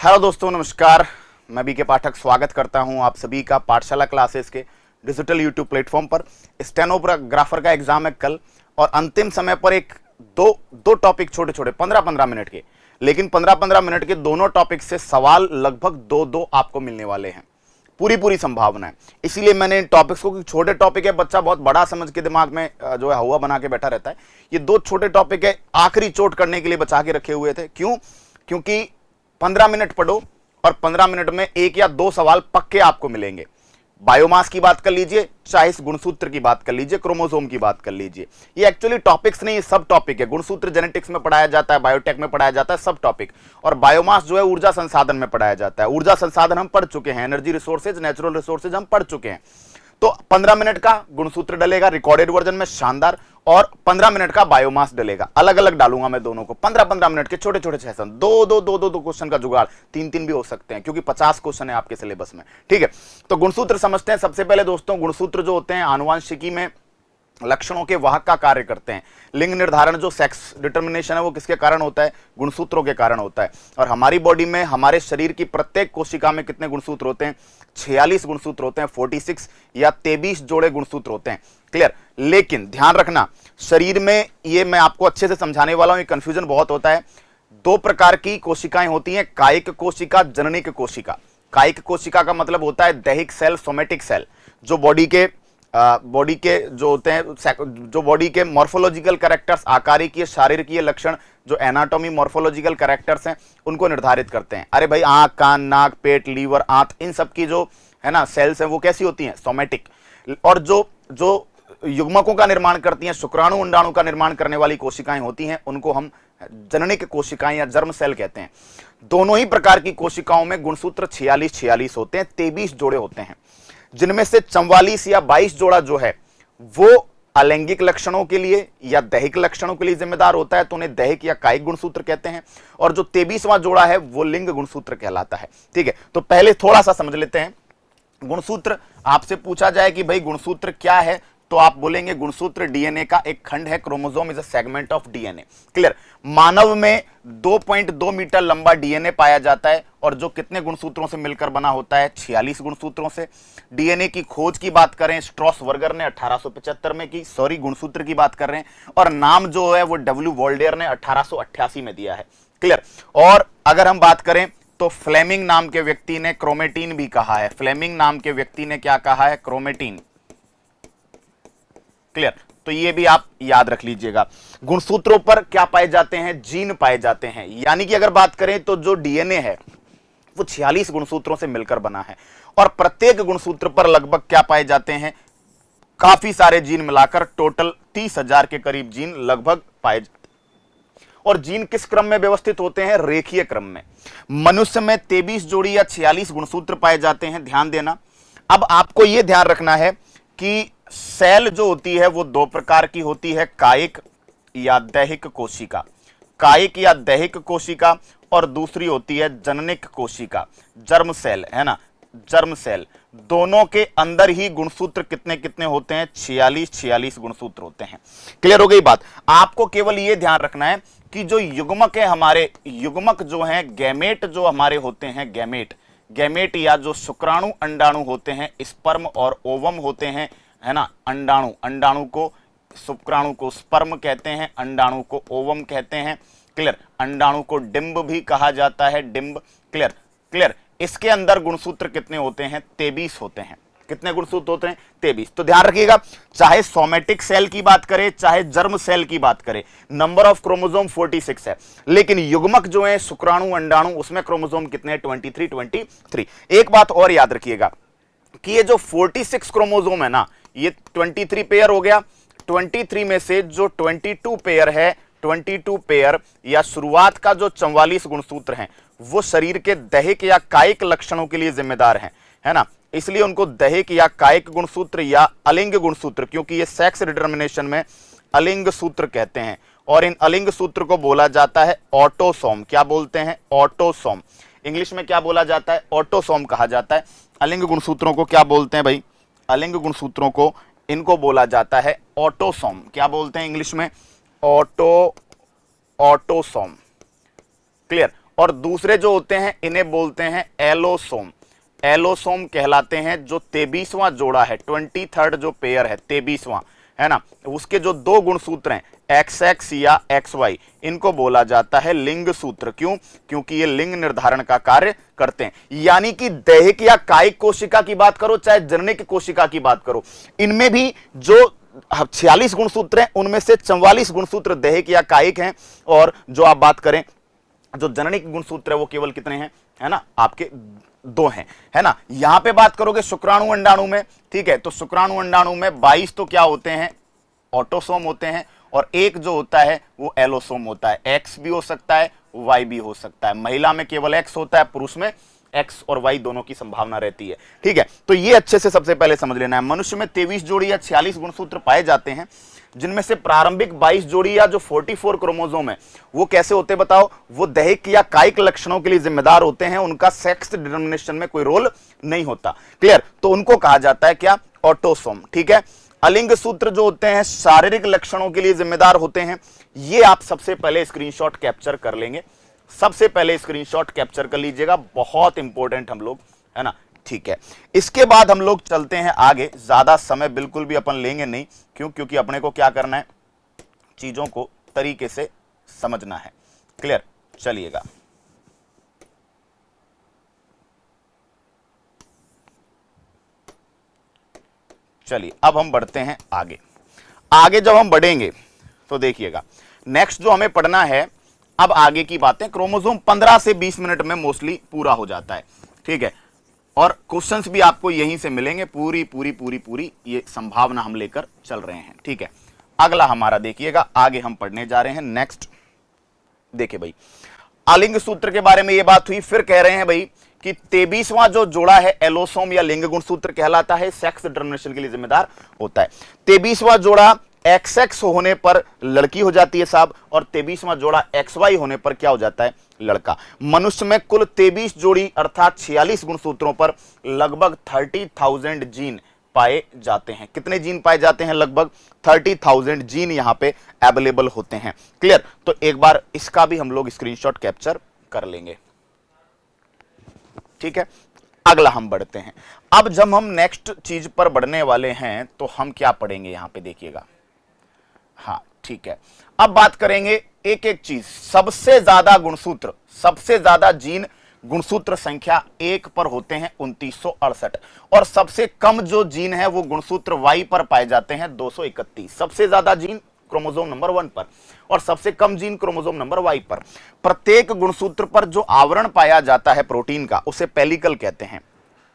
Hello दोस्तों, नमस्कार। मैं बीके पाठक स्वागत करता हूं आप सभी का पाठशाला क्लासेस के डिजिटल यूट्यूब प्लेटफॉर्म पर। स्टेनोग्राफर का एग्जाम है कल और अंतिम समय पर एक दो टॉपिक छोटे छोटे 15-15 मिनट के, लेकिन 15-15 मिनट के दोनों टॉपिक से सवाल लगभग दो आपको मिलने वाले हैं। पूरी संभावना है। इसीलिए मैंने इन टॉपिक्स को, छोटे टॉपिक है, बच्चा बहुत बड़ा समझ के दिमाग में जो है हवा बना के बैठा रहता है। ये दो छोटे टॉपिक है, आखिरी चोट करने के लिए बचा के रखे हुए थे। क्यों? क्योंकि 15 मिनट पढ़ो और 15 मिनट में एक या दो सवाल पक्के आपको मिलेंगे। बायोमास की बात कर लीजिए, चाहे इस गुणसूत्र की बात कर लीजिए, क्रोमोसोम की बात कर लीजिए। ये एक्चुअली टॉपिक्स नहीं, सब टॉपिक है। गुणसूत्र जेनेटिक्स में पढ़ाया जाता है, बायोटेक में पढ़ाया जाता है, सब टॉपिक। और बायोमास जो है ऊर्जा संसाधन में पढ़ाया जाता है। ऊर्जा संसाधन हम पढ़ चुके हैं, एनर्जी रिसोर्सेज, नेचुरल रिसोर्सेज हम पढ़ चुके हैं। तो 15 मिनट का गुणसूत्र डलेगा रिकॉर्डेड वर्जन में, शानदार। और 15 मिनट का बायोमास डलेगा। अलग अलग डालूंगा मैं दोनों को। 15-15 मिनट के छोटे छोटे सेशन, दो क्वेश्चन का जुगाड़, 3 भी हो सकते हैं, क्योंकि 50 क्वेश्चन है आपके सिलेबस में। ठीक है, तो गुणसूत्र समझते हैं। सबसे पहले दोस्तों, गुणसूत्र जो होते हैं आनुवांशिकी में लक्षणों के वाहक का कार्य करते हैं। लिंग निर्धारण जो सेक्स डिटर्मिनेशन है वो किसके कारण होता है? गुणसूत्रों के कारण होता है। और हमारी बॉडी में, हमारे शरीर की प्रत्येक कोशिका में कितने गुणसूत्र होते हैं? 46 गुणसूत्र होते हैं। 46 या 23 जोड़े गुणसूत्र होते हैं। क्लियर? लेकिन ध्यान रखना, शरीर में, ये मैं आपको अच्छे से समझाने वाला हूं, ये कंफ्यूजन बहुत होता है। दो प्रकार की कोशिकाएं होती हैं, कायिक कोशिका, जननिक कोशिका। कायिक कोशिका का मतलब होता है दैहिक सेल, सोमेटिक सेल, जो बॉडी के जो होते हैं, जो बॉडी के मॉर्फोलॉजिकल कैरेक्टर्स, आकारिकीय शारीरिकीय लक्षण, जो एनाटॉमी मॉर्फोलॉजिकल कैरेक्टर्स हैं, उनको निर्धारित करते हैं। अरे भाई, आंख, कान, नाक, पेट, लीवर, आंत, इन सब की जो है ना सेल्स हैं, वो कैसी होती हैं? सोमेटिक। और जो युग्मकों का निर्माण करती हैं, शुक्राणु अंडाणु का निर्माण करने वाली कोशिकाएं होती हैं, उनको हम जननिक कोशिकाएं या जर्म सेल कहते हैं। दोनों ही प्रकार की कोशिकाओं में गुणसूत्र 46 होते हैं, 23 जोड़े होते हैं, जिनमें से 44 या 22 जोड़ा जो है वो अलैंगिक लक्षणों के लिए या दैहिक लक्षणों के लिए जिम्मेदार होता है, तो उन्हें दैहिक या कायिक गुणसूत्र कहते हैं। और जो 23वां जोड़ा है वो लिंग गुणसूत्र कहलाता है। ठीक है, तो पहले थोड़ा सा समझ लेते हैं गुणसूत्र। आपसे पूछा जाए कि भाई गुणसूत्र क्या है, तो आप बोलेंगे गुणसूत्र डीएनए का एक खंड है। Chromosome is a segment of DNA. Clear? मानव में 2.2 मीटर लंबा डीएनए पाया जाता है, और जो कितने गुणसूत्रों से मिलकर बना होता है? 46 गुणसूत्रों से। डीएनए की खोज की बात करें, स्ट्रॉसवर्गर ने 1875 में की। सॉरी, गुणसूत्र की बात कर रहे हैं। और नाम जो है वो डब्ल्यू वोल्डेयर ने 1888 में दिया है। क्लियर? और अगर हम बात करें तो फ्लेमिंग नाम के व्यक्ति ने क्रोमेटीन भी कहा है। फ्लेमिंग नाम के व्यक्ति ने क्या कहा है? क्रोमेटीन। क्लियर? तो ये भी आप याद रख लीजिएगा। गुणसूत्रों पर क्या पाए जाते हैं? जीन पाए जाते हैं। यानी कि अगर बात करें तो जो डीएनए है वो 46 गुणसूत्रों से मिलकर बना है, और प्रत्येक गुणसूत्र पर लगभग क्या पाए जाते हैं? काफी सारे जीन मिलाकर टोटल 30,000 के करीब जीन लगभग पाए जाते हैं। और जीन किस क्रम में व्यवस्थित होते हैं? रेखीय क्रम में। मनुष्य में 23 जोड़ी या 46 गुणसूत्र पाए जाते हैं। ध्यान देना। अब आपको यह ध्यान रखना है कि सेल जो होती है वो दो प्रकार की होती है, कायिक या दैहिक कोशिका। कायिक या दैहिक कोशिका, और दूसरी होती है जननिक कोशिका, जर्म सेल, है ना, जर्म सेल। दोनों के अंदर ही गुणसूत्र कितने कितने होते हैं? 46 गुणसूत्र होते हैं। क्लियर हो गई बात? आपको केवल यह ध्यान रखना है कि जो युग्मक है, हमारे युग्मक जो हैं, गैमेट जो हमारे होते हैं, गैमेट या जो शुक्राणु अंडाणु होते हैं, स्पर्म और ओवम होते हैं, है ना। अंडाणु को, शुक्राणु को स्पर्म कहते हैं, अंडाणु को ओवम कहते हैं। क्लियर? अंडाणु को डिंब भी कहा जाता है, डिंब। क्लियर? इसके अंदर गुणसूत्र कितने होते हैं? 23 होते हैं। कितने गुणसूत्र होते हैं? 23। तो ध्यान रखिएगा, चाहे सोमेटिक सेल की बात करें, चाहे जर्म सेल की बात करें, नंबर ऑफ क्रोमोसोम 46 है, लेकिन युग्मक जो है शुक्राणु अंडाणु, उसमें क्रोमोसोम कितने हैं? 23। एक बात और याद रखिएगा कि ये जो 46 क्रोमोसोम है ना, ये 23 पेयर हो गया। 23 में से जो 22 पेयर है, 22 पेयर या शुरुआत का जो 44 गुणसूत्र हैं, वो शरीर के दैहिक या कायिक लक्षणों के लिए जिम्मेदार हैं, है ना। इसलिए उनको दैहिक या कायिक गुणसूत्र या अलिंग गुणसूत्र, क्योंकि ये सेक्स डिटर्मिनेशन में अलिंग सूत्र कहते हैं। और इन अलिंग सूत्र को बोला जाता है ऑटोसोम। क्या बोलते हैं? ऑटोसोम। इंग्लिश में क्या बोला जाता है? ऑटोसोम कहा जाता है। अलिंग गुणसूत्रों को क्या बोलते हैं भाई? अलिंग गुणसूत्रों को, इनको बोला जाता है ऑटोसोम। क्या बोलते हैं इंग्लिश में? ऑटोसोम। क्लियर? और दूसरे जो होते हैं इन्हें बोलते हैं एलोसोम। एलोसोम कहलाते हैं। जो 23वां जोड़ा है, 23rd जो पेयर है, 23वां है ना, उसके जो दो गुणसूत्र हैं XX या XY, इनको बोला जाता है लिंग सूत्र। क्यों? क्योंकि ये लिंग निर्धारण का कार्य करते हैं। यानी कि दैहिक या कायिक कोशिका की बात करो चाहे जननिक कोशिका की बात करो, इनमें भी जो 46 गुणसूत्र हैं उनमें से 44 गुणसूत्र दैहिक या कायिक हैं, और जो आप बात करें जो जननिक गुणसूत्र है वो केवल कितने हैं, है ना, आपके 2 हैं, है ना। यहां पे बात करोगे शुक्राणु अंडाणु में, ठीक है, तो शुक्राणु अंडाणु में 22 तो क्या होते हैं, ऑटोसोम होते हैं, और एक जो होता है वो एलोसोम होता है। एक्स भी हो सकता है, वाई भी हो सकता है। महिला में केवल एक्स होता है, पुरुष में एक्स और वाई दोनों की संभावना रहती है, ठीक है। तो ये अच्छे से सबसे पहले समझ लेना है। मनुष्य में 23 जोड़ी या 46 गुणसूत्र पाए जाते हैं, जिनमें से प्रारंभिक 22 जोड़ी या जो 44 क्रोमोसोम है वो कैसे होते बताओ, वो दैहिक या कायिक लक्षणों के लिए जिम्मेदार होते हैं। उनका सेक्स डिटरमिनेशन में कोई रोल नहीं होता। क्लियर? तो उनको कहा जाता है क्या, ऑटोसोम, ठीक है। अलिंग सूत्र जो होते हैं शारीरिक लक्षणों के लिए जिम्मेदार होते हैं। ये आप सबसे पहले स्क्रीनशॉट कैप्चर कर लेंगे, सबसे पहले स्क्रीनशॉट कैप्चर कर लीजिएगा, बहुत इंपॉर्टेंट हम लोग, है ना, ठीक है। इसके बाद हम लोग चलते हैं आगे। ज्यादा समय बिल्कुल भी अपन लेंगे नहीं, क्यों? क्योंकि अपने को क्या करना है, चीजों को तरीके से समझना है। क्लियर? चलिएगा, चलिए अब हम बढ़ते हैं आगे। आगे जब हम बढ़ेंगे तो देखिएगा नेक्स्ट जो हमें पढ़ना है, अब आगे की बातें, क्रोमोसोम 15 से 20 मिनट में मोस्टली पूरा हो जाता है, ठीक है। और क्वेश्चंस भी आपको यहीं से मिलेंगे, पूरी पूरी पूरी पूरी ये संभावना हम लेकर चल रहे हैं, ठीक है। अगला हमारा देखिएगा, आगे हम पढ़ने जा रहे हैं नेक्स्ट। देखिए भाई, अलिंग सूत्र के बारे में ये बात हुई, फिर कह रहे हैं भाई कि 23वां जो जोड़ा है एलोसोम या लिंग गुणसूत्र कहलाता है, सेक्स डिटरमिनेशन के लिए जिम्मेदार होता है। 23वां जोड़ा XX होने पर लड़की हो जाती है साहब, और 23वां जोड़ा XY होने पर क्या हो जाता है, लड़का। मनुष्य में कुल 23 जोड़ी अर्थात 46 गुणसूत्रों पर लगभग 30,000 जीन पाए जाते हैं। कितने जीन पाए जाते हैं? लगभग 30,000 जीन यहां पे अवेलेबल होते हैं। क्लियर? तो एक बार इसका भी हम लोग स्क्रीनशॉट कैप्चर कर लेंगे, ठीक है। अगला हम बढ़ते हैं। अब जब हम नेक्स्ट चीज पर बढ़ने वाले हैं तो हम क्या पढ़ेंगे यहां पे देखिएगा, हाँ ठीक है। अब बात करेंगे एक एक चीज। सबसे ज्यादा गुणसूत्र, सबसे ज्यादा जीन गुणसूत्र संख्या 1 पर होते हैं 2968, और सबसे कम जो जीन है वो गुणसूत्र Y पर पाए जाते हैं 231। सबसे ज्यादा जीन क्रोमोसोम नंबर 1 पर और सबसे कम जीन क्रोमोसोम नंबर Y पर। प्रत्येक गुणसूत्र पर जो आवरण पाया जाता है प्रोटीन का, उसे पेलिकल कहते हैं।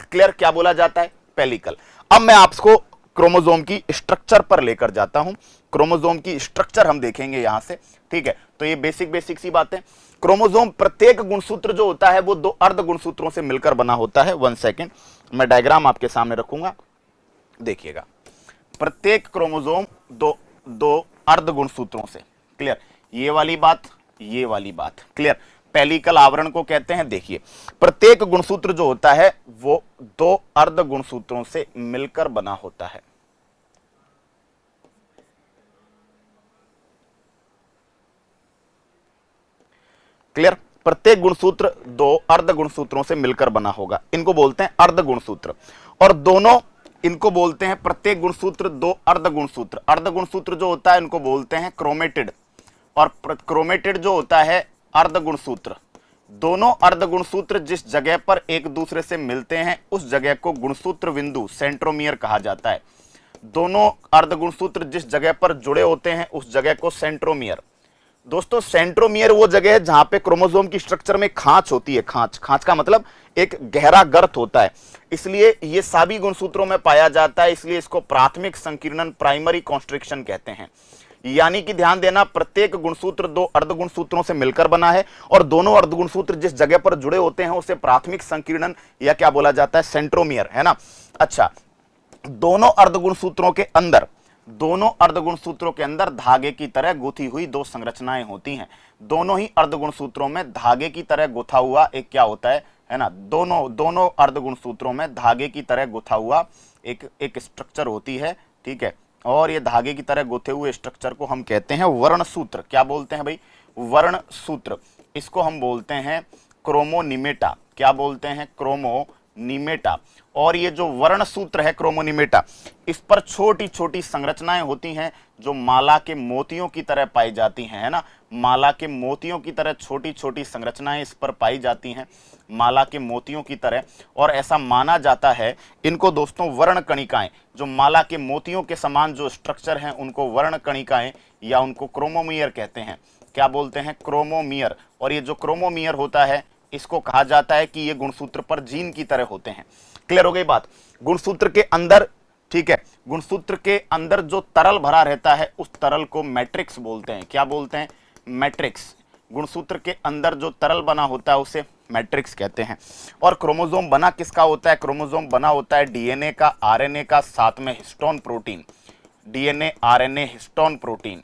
क्लियर? क्या बोला जाता है? पेलिकल। अब मैं आपको क्रोमोसोम की स्ट्रक्चर पर लेकर जाता हूं। क्रोमोसोम की स्ट्रक्चर हम देखेंगे यहां से, ठीक है। तो ये बेसिक सी बात है। क्रोमोसोम, प्रत्येक गुणसूत्र जो होता है वो 2 अर्ध गुणसूत्रों से मिलकर बना होता है। 1 सेकेंड, मैं डायग्राम आपके सामने रखूंगा, देखिएगा। प्रत्येक क्रोमोसोम दो अर्ध गुणसूत्रों से। क्लियर? ये वाली बात, ये वाली बात। क्लियर? पेलिकल आवरण को कहते हैं। देखिए, प्रत्येक गुणसूत्र जो होता है वो 2 अर्ध गुणसूत्रों से मिलकर बना होता है। क्लियर? प्रत्येक गुणसूत्र 2 अर्ध गुणसूत्रों से मिलकर बना होगा, इनको बोलते हैं अर्ध गुणसूत्र। और दोनों इनको बोलते हैं, प्रत्येक गुणसूत्र 2 अर्ध गुणसूत्र। अर्ध गुणसूत्र जो होता है इनको बोलते हैं क्रोमेटिड, और क्रोमेटिड जो होता है अर्ध गुणसूत्र। दोनों अर्ध गुणसूत्र जिस जगह पर एक दूसरे से मिलते हैं उस जगह को गुणसूत्र बिंदु, सेंट्रोमियर कहा जाता है। दोनों अर्ध गुणसूत्र जिस जगह पर जुड़े होते हैं उस जगह को सेंट्रोमियर। दोस्तों, सेंट्रोमियर वो जगह है जहां पे क्रोमोसोम की स्ट्रक्चर में खांच होती है। खांच का मतलब एक गहरा गर्त होता है, इसलिए ये सभी गुणसूत्रों में पाया जाता है। इसलिए इसको प्राथमिक संकीर्णन, प्राइमरी कॉन्स्ट्रिक्शन कहते हैं। यानी कि ध्यान देना, प्रत्येक गुणसूत्र 2 अर्ध गुणसूत्रों से मिलकर बना है, और दोनों अर्ध गुणसूत्र जिस जगह पर जुड़े होते हैं उसे प्राथमिक संकीर्णन या क्या बोला जाता है, सेंट्रोमियर, है ना। अच्छा, दोनों अर्ध गुणसूत्रों के अंदर, दोनों अर्ध गुणसूत्रों के अंदर धागे की तरह गुथी हुई 2 संरचनाएं होती हैं। दोनों ही अर्ध गुणसूत्रों में धागे की तरह गुथा हुआ एक क्या होता है ना, दोनों अर्ध गुणसूत्रों में धागे की तरह गुथा हुआ एक स्ट्रक्चर होती है, ठीक है। और ये धागे की तरह गुथे हुए स्ट्रक्चर को हम कहते हैं वर्ण सूत्र। क्या बोलते हैं भाई? वर्ण सूत्र। इसको हम बोलते हैं क्रोमोनिमेटा। क्या बोलते हैं? क्रोमोनिमेटा। और ये जो वर्ण सूत्र है क्रोमोनिमेटा, इस पर छोटी छोटी संरचनाएं होती हैं जो माला के मोतियों की तरह पाई जाती हैं, है ना। माला के मोतियों की तरह छोटी छोटी संरचनाएं इस पर पाई जाती हैं, माला के मोतियों की तरह। और ऐसा माना जाता है, इनको दोस्तों वर्ण कणिकाएं, जो माला के मोतियों के समान जो स्ट्रक्चर हैं उनको वर्ण कणिकाएं या उनको क्रोमोमियर कहते हैं। क्या बोलते हैं? क्रोमोमियर। और ये जो क्रोमोमियर होता है, इसको कहा जाता है कि ये गुणसूत्र पर जीन की तरह होते हैं। क्लियर हो गई बात? गुणसूत्र के अंदर, ठीक है, गुणसूत्र के अंदर जो तरल भरा रहता है उस तरल को मैट्रिक्स बोलते हैं। क्या बोलते हैं? मैट्रिक्स। गुणसूत्र के अंदर जो तरल बना होता है उसे मैट्रिक्स कहते हैं। और क्रोमोसोम बना किसका होता है? क्रोमोसोम बना होता है डीएनए का, आरएनए का, साथ में histone protein. DNA, RNA, histone protein.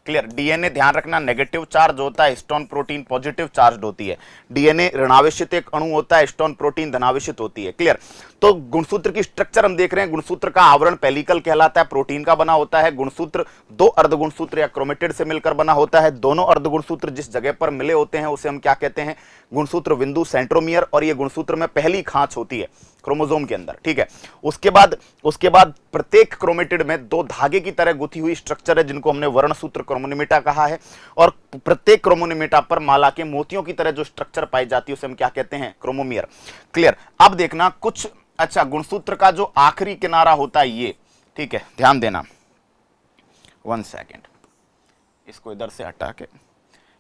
Clear? DNA ध्यान रखना नेगेटिव चार्ज होता है, हिस्टोन प्रोटीन पॉजिटिव चार्ज होती है। डीएनए ऋणावेशित एक अणु होता है, हिस्टोन प्रोटीन धनावेशित होती है। क्लियर? तो गुणसूत्र की स्ट्रक्चर हम देख रहे हैं। गुणसूत्र का आवरण पेलिकल कहलाता है, प्रोटीन का बना होता है। गुणसूत्र दो अर्धगुणसूत्र या क्रोमेटिड से मिलकर बना होता है। दोनों अर्धगुणसूत्र जिस जगह पर मिले होते हैं उसे हम क्या कहते हैं? गुणसूत्र बिंदु, सेंट्रोमियर। और ये गुणसूत्र में पहली खांच होती है क्रोमोसोम के अंदर, ठीक है। उसके बाद प्रत्येक क्रोमेटिड में दो धागे की तरह गुथी हुई स्ट्रक्चर है जिनको हमने वर्णसूत्र क्रोमोनिमेटा कहा है। और प्रत्येक क्रोमोनिमेटा पर माला के मोतियों की तरह जो स्ट्रक्चर पाई जाती है उसे हम क्या कहते हैं? क्रोमोमियर। क्लियर? अब देखना कुछ, अच्छा, गुणसूत्र का जो आखिरी किनारा होता है ये, ठीक है, ध्यान देना, 1 सेकेंड, इसको इधर से हटा के,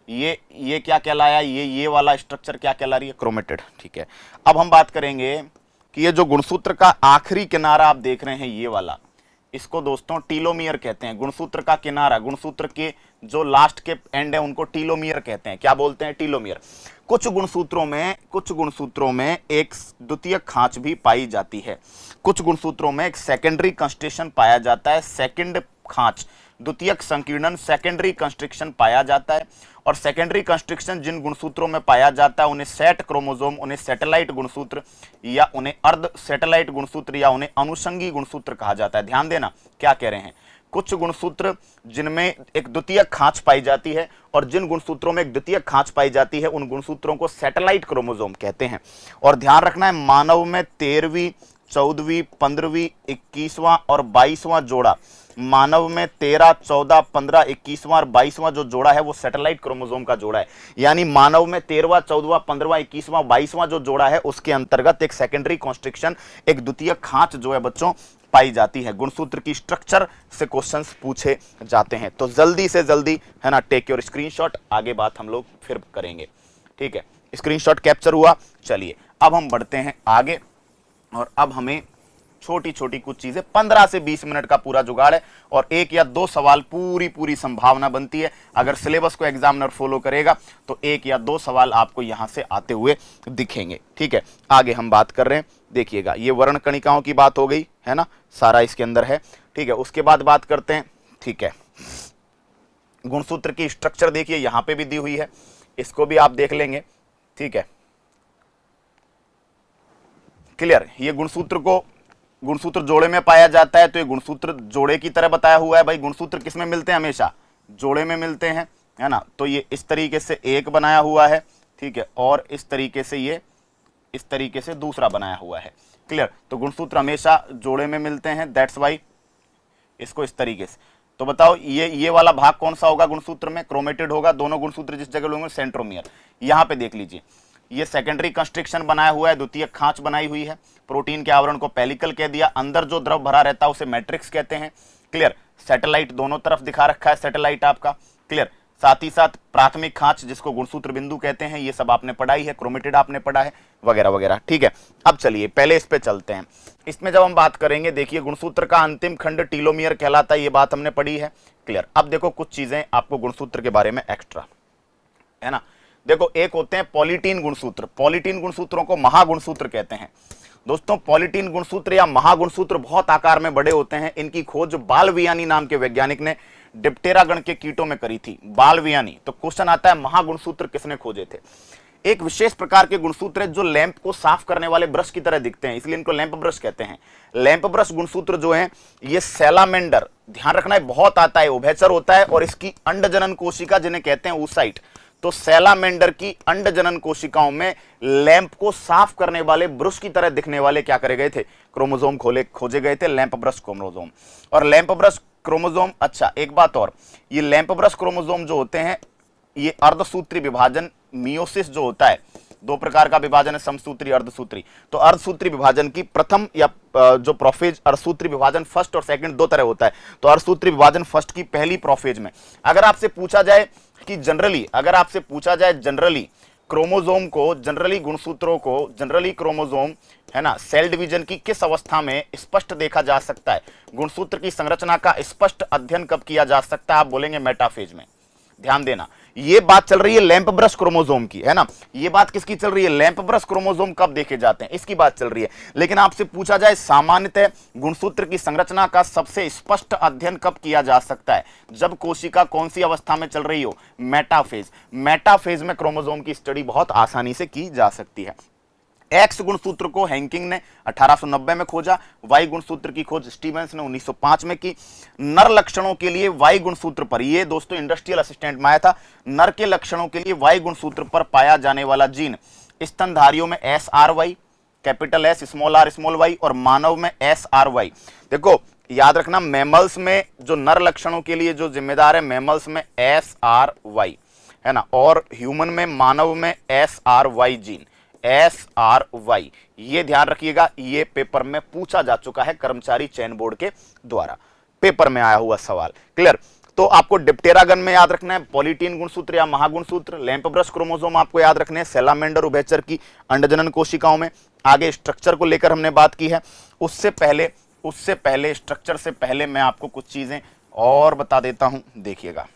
ये क्या कहलाया? ये वाला स्ट्रक्चर क्या कहला रही है? क्रोमेटिड, ठीक है। अब हम बात करेंगे कि ये जो गुणसूत्र का आखिरी किनारा आप देख रहे हैं ये वाला, इसको दोस्तों टीलोमियर कहते हैं। गुणसूत्र का किनारा, गुणसूत्र के जो लास्ट के एंड है उनको टीलोमियर कहते हैं। क्या बोलते हैं? टीलोमियर। कुछ गुणसूत्रों में एक द्वितीयक खांच भी पाई जाती है। कुछ गुणसूत्रों में एक सेकेंडरी कंस्ट्रक्शन पाया जाता है, सेकेंड खांच, द्वितीयक संकीर्णन, सेकेंडरी कंस्ट्रक्शन पाया जाता है। और सेकेंडरी कंस्ट्रक्शन जिन गुणसूत्रों में पाया जाता है उन्हें सेट क्रोमोसोम, उन्हें सैटेलाइट गुणसूत्र या उन्हें अर्ध सैटेलाइट गुणसूत्र या उन्हें अनुषंगी गुणसूत्र कहा जाता है। ध्यान देना क्या कह रहे हैं। कुछ गुणसूत्र जिनमें एक द्वितीयक खांच पाई जाती है और जिन गुणसूत्रों में एक द्वितीयक खांच पाई जाती है उन गुणसूत्रों को सैटेलाइट क्रोमोसोम कहते हैं। और ध्यान रखना है, मानव में 13वीं, 14वीं, 15वीं, 21वां और 22वां जोड़ा, मानव में 13, 14, 15, 21वां और 22वां जो जोड़ा है वो सैटेलाइट क्रोमोसोम का जोड़ा है। यानी मानव में 13वां, 14वां, 15वां, 21वां, 22वां जो जोड़ा है उसके अंतर्गत एक सेकेंडरी कॉन्स्ट्रिक्शन, एक द्वितीय खांच जो है बच्चों पाई जाती है। गुणसूत्र की स्ट्रक्चर से क्वेश्चंस पूछे जाते हैं। तो जल्दी से जल्दी, है ना, टेक योर स्क्रीनशॉट। आगे बात हम लोग फिर करेंगे, ठीक है। स्क्रीनशॉट कैप्चर हुआ। चलिए अब हम बढ़ते हैं आगे और अब हमें छोटी छोटी कुछ चीजें, 15 से 20 मिनट का पूरा जुगाड़ है और 1 या 2 सवाल पूरी संभावना बनती है। अगर सिलेबस को एग्जामिनर फॉलो करेगा तो 1 या 2 सवाल आपको यहां से आते हुए दिखेंगे, ठीक है। आगे हम बात कर रहे हैं, देखिएगा, ये वर्ण कणिकाओं की बात हो गई, है ना, सारा इसके अंदर है, ठीक है। उसके बाद बात करते हैं, ठीक है, गुणसूत्र की स्ट्रक्चर देखिए यहां पे भी दी हुई है, इसको भी आप देख लेंगे, ठीक है। क्लियर? ये गुणसूत्र जोड़े में पाया जाता है तो ये गुणसूत्र जोड़े की तरह बताया हुआ है। भाई गुणसूत्र किस में मिलते हैं? हमेशा जोड़े में मिलते हैं, है ना। तो ये इस तरीके से एक बनाया हुआ है, ठीक है, और इस तरीके से दूसरा बनाया हुआ है। क्लियर? तो गुणसूत्र हमेशा जोड़े में मिलते हैं, दैट्स वाई इसको इस तरीके से। तो बताओ ये वाला भाग कौन सा होगा गुणसूत्र में? क्रोमेटिड होगा। दोनों गुणसूत्र जिस जगह होंगे सेंट्रोमियर। यहां पे देख लीजिए, ये सेकेंडरी कंस्ट्रक्शन बनाया हुआ है, द्वितीय खांच बनाई हुई है। प्रोटीन के आवरण को पेलिकल कह दिया। अंदर जो द्रव भरा रहता है उसे मैट्रिक्स कहते हैं। क्लियर? सैटेलाइट दोनों तरफ दिखा रखा है, सैटेलाइट आपका। क्लियर? साथ ही साथ प्राथमिक खांच जिसको गुणसूत्र बिंदु कहते हैं, ये सब आपने पढ़ाई है, क्रोमेटिड आपने पढ़ा है, वगैरह वगैरह, ठीक है। अब चलिए पहले इस पे चलते हैं। इसमें जब हम बात करेंगे, देखिए गुणसूत्र का अंतिम खंड टीलोमियर कहलाता है, ये बात हमने पढ़ी है। क्लियर? अब देखो कुछ चीजें आपको गुणसूत्र के बारे में एक्स्ट्रा, है ना। देखो, एक होते हैं पॉलीटीन गुणसूत्र। पॉलीटीन गुणसूत्रों को महागुणसूत्र कहते हैं। दोस्तों, पॉलीटीन गुणसूत्र या महागुणसूत्र बहुत आकार में बड़े होते हैं। इनकी खोज बालवियानी नाम के वैज्ञानिक ने डिप्टेरा गण के कीटों में करी थी। बालवियानी। तो क्वेश्चन आता है महागुणसूत्र किसने खोजे थे? एक विशेष प्रकार के गुणसूत्र है जो लैंप को साफ करने वाले ब्रश की तरह दिखते हैं, इसलिए इनको लैंप ब्रश कहते हैं। लैंप ब्रश गुणसूत्र जो है ये सैलामेंडर, ध्यान रखना है, बहुत आता है, उभयचर होता है और इसकी अंडजनन कोशिका जिन्हें कहते हैं oocyte, तो सैलामेंडर की अंडजनन कोशिकाओं में लैंप को साफ करने वाले ब्रश की तरह दिखने वाले क्या करे गए थे, क्रोमोसोम खोजे गए थे, लैंप ब्रश क्रोमोसोम। और लैंप ब्रश क्रोमोसोम, अच्छा एक बात और, ये लैंप ब्रश क्रोमोसोम जो होते हैं ये अर्धसूत्री विभाजन मियोसिस जो होता है, दो प्रकार का विभाजन है, समसूत्री अर्धसूत्री। तो अर्धसूत्री विभाजन की प्रथम या जो प्रोफेज, अर्धसूत्री विभाजन फर्स्ट और सेकंड दो तरह होता है। तो अर्धसूत्री विभाजन फर्स्ट की पहली प्रोफेज में अगर आपसे पूछा जाए कि जनरली, अगर आपसे पूछा जाए जनरली क्रोमोसोम को, जनरली गुणसूत्रों को, जनरली क्रोमोसोम है ना, सेल डिवीजन की किस अवस्था में स्पष्ट देखा जा सकता है, गुणसूत्र की संरचना का स्पष्ट अध्ययन कब किया जा सकता है, आप बोलेंगे मेटाफेज में। ध्यान देना, ये बात चल रही है लैंप ब्रश क्रोमोसोम की, है ना, ये बात किसकी चल रही है, लैंप ब्रश क्रोमोसोम कब देखे जाते हैं इसकी बात चल रही है। लेकिन आपसे पूछा जाए सामान्यतः गुणसूत्र की संरचना का सबसे स्पष्ट अध्ययन कब किया जा सकता है, जब कोशिका कौन सी अवस्था में चल रही हो, मेटाफेज। मेटाफेज में क्रोमोसोम की स्टडी बहुत आसानी से की जा सकती है। एक्स गुणसूत्र को हैंकिंग ने 1890 में खोजा, वाई गुणसूत्र की खोज स्टीवेंस ने 1905 में की। नर लक्षणों के लिए वाई गुणसूत्र पर, ये दोस्तों इंडस्ट्रियल असिस्टेंट में आया था, नर के लक्षणों के लिए वाई गुणसूत्र पर पाया जाने वाला जीन स्तनधारियों में SRY, capital S small r small y, और मानव में SRY। देखो याद रखना, मैमल्स में जो नर लक्षणों के लिए जो जिम्मेदार है, मैमल्स में SRY है ना, और ह्यूमन में, मानव में SRY जीन, SRY। ये ध्यान रखिएगा, ये पेपर में पूछा जा चुका है कर्मचारी चयन बोर्ड के द्वारा, पेपर में आया हुआ सवाल। क्लियर? तो आपको डिप्टेरागन में याद रखना है पॉलीटीन गुणसूत्र या महागुणसूत्र, लैंप ब्रश क्रोमोसोम आपको याद रखने हैं सैलामेंडर उभयचर की अंडजनन कोशिकाओं में। आगे स्ट्रक्चर को लेकर हमने बात की है, उससे पहले स्ट्रक्चर से पहले मैं आपको कुछ चीजें और बता देता हूं, देखिएगा।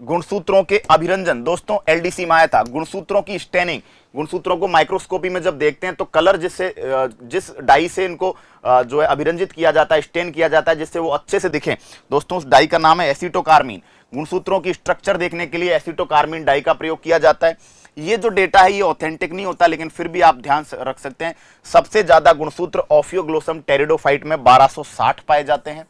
गुणसूत्रों के अभिरंजन, दोस्तों एलडीसी में आया था, गुणसूत्रों की स्टेनिंग, गुणसूत्रों को माइक्रोस्कोपी में जब देखते हैं तो कलर जिस डाई से इनको जो है अभिरंजित किया जाता है, स्टेन किया जाता है, जिससे वो अच्छे से दिखें, दोस्तों उस डाई का नाम है एसीटोकार्मीन। गुणसूत्रों की स्ट्रक्चर देखने के लिए एसीटोकार्मीन डाई का प्रयोग किया जाता है। ये जो डेटा है ये ऑथेंटिक नहीं होता, लेकिन फिर भी आप ध्यान रख सकते हैं। सबसे ज्यादा गुणसूत्र ऑफियोग्लोसम टेरिडोफाइट में 1260 पाए जाते हैं,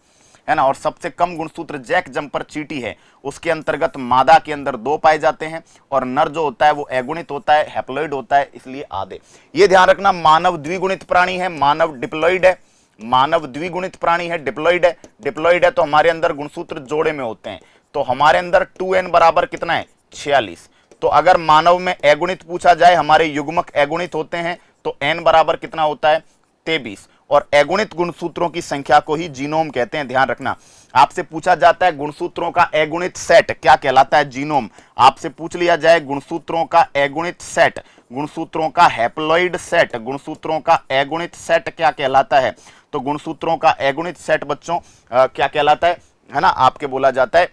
है ना, और सबसे कम गुणसूत्र जैक जंपर चीटी है, उसके अंतर्गत मादा के अंदर 2 पाए जाते हैं, और नर जो होता है वो एगुणित होता है, हैप्लॉइड होता है, इसलिए आधे। ये ध्यान रखना, मानव द्विगुणित प्राणी है, मानव डिप्लॉइड है, मानव द्विगुणित प्राणी है, डिप्लॉइड है। डिप्लॉइड है तो हमारे अंदर गुणसूत्र जोड़े में होते हैं, तो हमारे अंदर 2n बराबर कितना है, 46। तो अगर मानव में एगुणित पूछा जाए, हमारे युग्मक एगुणित होते हैं, तो n बराबर कितना होता है, 23। और एगुणित गुणसूत्रों की संख्या को ही जीनोम कहते हैं, ध्यान रखना। आपसे पूछा जाता है गुणसूत्रों का एगुणित सेट क्या कहलाता है, जीनोम। आपसे पूछ लिया जाए गुणसूत्रों का एगुणित सेट, गुणसूत्रों का हैप्लॉइड सेट, गुणसूत्रों का एगुणित सेट क्या कहलाता है, तो गुणसूत्रों का एगुणित सेट बच्चों क्या कहलाता है ना, आपके बोला जाता है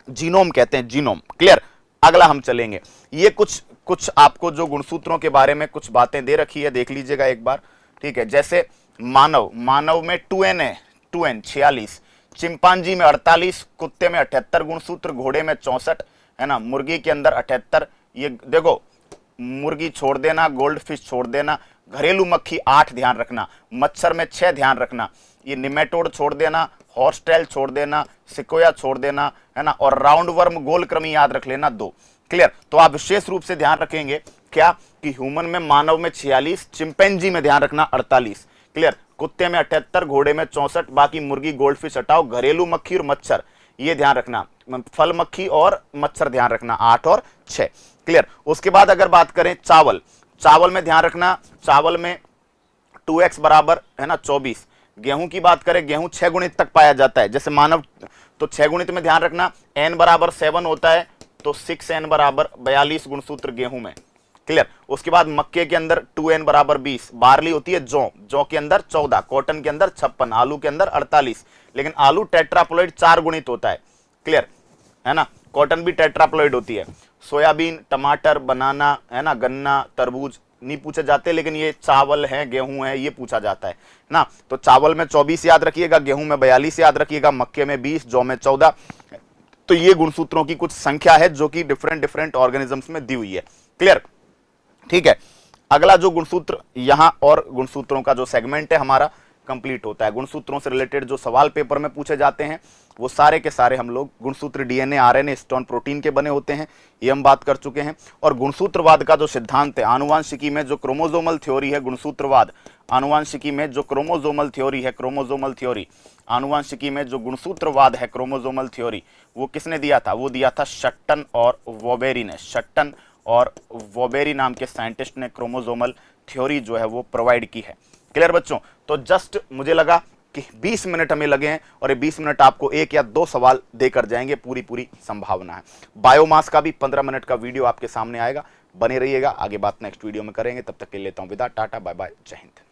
जीनोम कहते हैं, जीनोम। क्लियर? अगला हम चलेंगे, ये कुछ आपको जो गुणसूत्रों के बारे में कुछ बातें दे रखी है, देख लीजिएगा एक बार, ठीक है। जैसे मानव में 2n है, 2n 46, चिंपांजी में 48, कुत्ते में 78 गुणसूत्र, घोड़े में 64, है ना, मुर्गी के अंदर 78। ये देखो, मुर्गी छोड़ देना, गोल्ड फिश छोड़ देना, घरेलू मक्खी 8 ध्यान रखना, मच्छर में 6 ध्यान रखना, ये निमेटोड छोड़ देना, हॉर्सटेल छोड़ देना, सिकोया छोड़ देना, है ना, और राउंड वर्म गोल कृमि याद रख लेना 2। क्लियर? तो आप विशेष रूप से ध्यान रखेंगे क्या कि ह्यूमन में, मानव में 46, चिंपैंजी में ध्यान रखना 48। क्लियर? कुत्ते में 78, घोड़े में 64, बाकी मुर्गी गोल्ड फिश हटाओ, घरेलू मक्खी और मच्छर ये ध्यान रखना, फल मक्खी और मच्छर ध्यान रखना 8 और 6। क्लियर? उसके बाद अगर बात करें चावल में ध्यान रखना, चावल में 2x बराबर है ना 24। गेहूं की बात करें, गेहूं 6 गुणित तक पाया जाता है, जैसे मानव तो 6 गुणित में ध्यान रखना, n बराबर 7 होता है, तो 6n बराबर 42 गुणसूत्र गेहूं में। क्लियर? उसके बाद मक्के के अंदर 2n बराबर 20, बार्ली होती है जौ के अंदर 14, कॉटन के अंदर 56, आलू के अंदर 48, लेकिन आलू टेट्राप्लॉइड 4 गुणित होता है। क्लियर है ना, कॉटन भी टेट्राप्लॉइड होती है। सोयाबीन, टमाटर, बनाना, है ना, गन्ना, तरबूज नहीं पूछे जाते, लेकिन ये चावल है, गेहूं है, ये पूछा जाता है ना। तो चावल में 24 याद रखिएगा, गेहूं में 42 याद रखिएगा, मक्के में 20, जौ में 14। तो ये गुणसूत्रों की कुछ संख्या है जो कि डिफरेंट ऑर्गेनिजम्स में दी हुई है। क्लियर? ठीक है। अगला जो गुणसूत्र यहां और गुणसूत्रों का जो सेगमेंट है हमारा, कंप्लीट होता है। गुणसूत्रों से रिलेटेड जो सवाल पेपर में पूछे जाते हैं वो सारे के सारे हम लोग गुणसूत्र डीएनए, आरएनए, हिस्टोन प्रोटीन के बने होते हैं, ये हम बात कर चुके हैं। और गुणसूत्रवाद का जो सिद्धांत है, आनुवांशिकी में जो क्रोमोसोमल थ्योरी है, गुणसूत्रवाद आनुवांशिकी में जो क्रोमोसोमल थ्योरी है, क्रोमोसोमल थ्योरी आनुवांशिकी में जो गुणसूत्रवाद है, क्रोमोसोमल थ्योरी, वो किसने दिया था? वो दिया था शट्टन और वोबेरी ने। शट्टन और वोबेरी नाम के साइंटिस्ट ने क्रोमोसोमल थ्योरी जो है वो प्रोवाइड की है। क्लियर बच्चों? तो जस्ट मुझे लगा कि 20 मिनट हमें लगे हैं और ये 20 मिनट आपको एक या दो सवाल देकर जाएंगे, पूरी संभावना है। बायोमास का भी 15 मिनट का वीडियो आपके सामने आएगा, बने रहिएगा। आगे बात नेक्स्ट वीडियो में करेंगे, तब तक के लिए लेता हूं विदा, टाटा बाय बाय, जय हिंद।